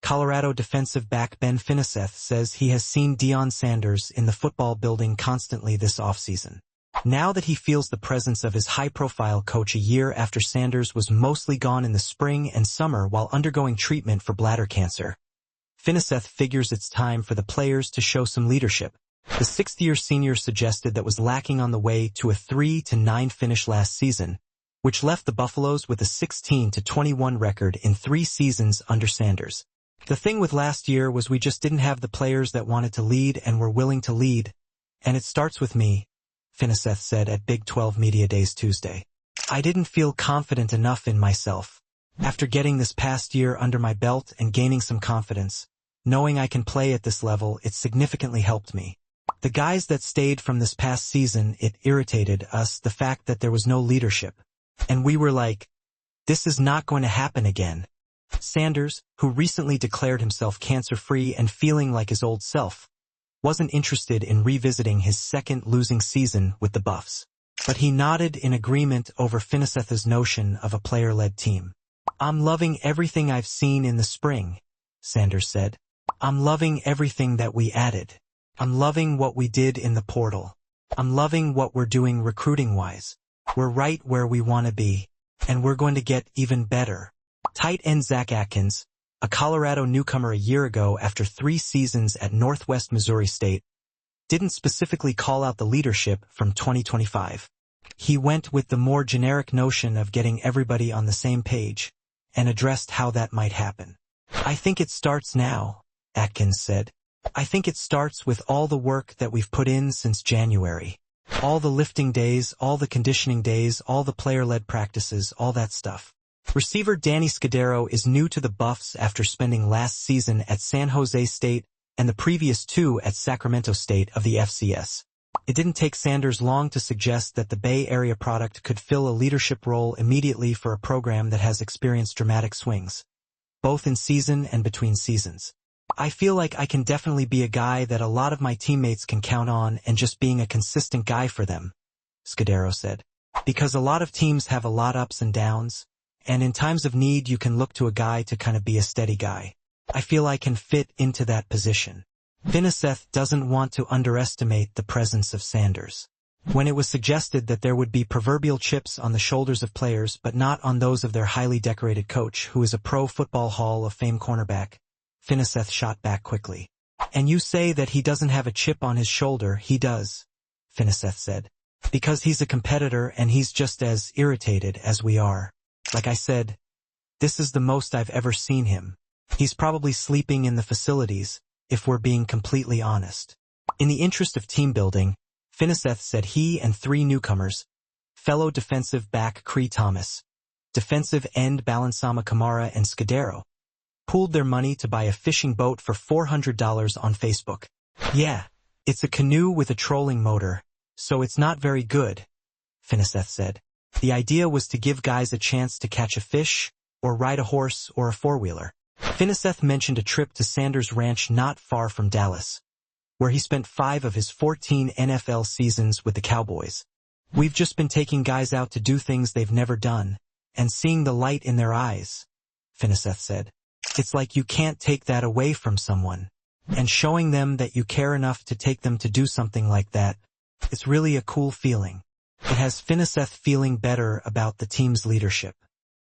Colorado defensive back Ben Finnesseth says he has seen Deion Sanders in the football building constantly this offseason. Now that he feels the presence of his high-profile coach a year after Sanders was mostly gone in the spring and summer while undergoing treatment for bladder cancer, Finnesseth figures it's time for the players to show some leadership. The sixth-year senior suggested that was lacking on the way to a 3-9 finish last season, which left the Buffaloes with a 16-21 record in 3 seasons under Sanders. The thing with last year was we just didn't have the players that wanted to lead and were willing to lead, and it starts with me, Finnesseth said at Big 12 Media Days Tuesday. I didn't feel confident enough in myself. After getting this past year under my belt and gaining some confidence, knowing I can play at this level, it significantly helped me. The guys that stayed from this past season, it irritated us the fact that there was no leadership. And we were like, this is not going to happen again. Sanders, who recently declared himself cancer-free and feeling like his old self, wasn't interested in revisiting his second losing season with the Buffs. But he nodded in agreement over Finnesseth's notion of a player-led team. I'm loving everything I've seen in the spring, Sanders said. I'm loving everything that we added. I'm loving what we did in the portal. I'm loving what we're doing recruiting-wise. We're right where we want to be, and we're going to get even better. Tight end Zach Atkins, a Colorado newcomer a year ago after 3 seasons at Northwest Missouri State, didn't specifically call out the leadership from 2025. He went with the more generic notion of getting everybody on the same page, and addressed how that might happen. I think it starts now, Atkins said. I think it starts with all the work that we've put in since January. All the lifting days, all the conditioning days, all the player-led practices, all that stuff. Receiver Danny Scudero is new to the Buffs after spending last season at San Jose State and the previous 2 at Sacramento State of the FCS. It didn't take Sanders long to suggest that the Bay Area product could fill a leadership role immediately for a program that has experienced dramatic swings, both in season and between seasons. I feel like I can definitely be a guy that a lot of my teammates can count on and just being a consistent guy for them, Scudero said. Because a lot of teams have a lot ups and downs, and in times of need you can look to a guy to kind of be a steady guy. I feel I can fit into that position. Finnesseth doesn't want to underestimate the presence of Sanders. When it was suggested that there would be proverbial chips on the shoulders of players but not on those of their highly decorated coach, who is a Pro Football Hall of Fame cornerback, Finnesseth shot back quickly. And you say that he doesn't have a chip on his shoulder. He does, Finnesseth said. Because he's a competitor and he's just as irritated as we are. Like I said, this is the most I've ever seen him. He's probably sleeping in the facilities, if we're being completely honest. In the interest of team building, Finnesseth said he and 3 newcomers, fellow defensive back Cree Thomas, defensive end Balansama Kamara and Scudero, pooled their money to buy a fishing boat for $400 on Facebook. Yeah, it's a canoe with a trolling motor, so it's not very good, Finnesseth said. The idea was to give guys a chance to catch a fish, or ride a horse or a four-wheeler. Finnesseth mentioned a trip to Sanders' ranch not far from Dallas, where he spent 5 of his 14 NFL seasons with the Cowboys. We've just been taking guys out to do things they've never done, and seeing the light in their eyes, Finnesseth said. It's like you can't take that away from someone. And showing them that you care enough to take them to do something like that, it's really a cool feeling. It has Finnesseth feeling better about the team's leadership.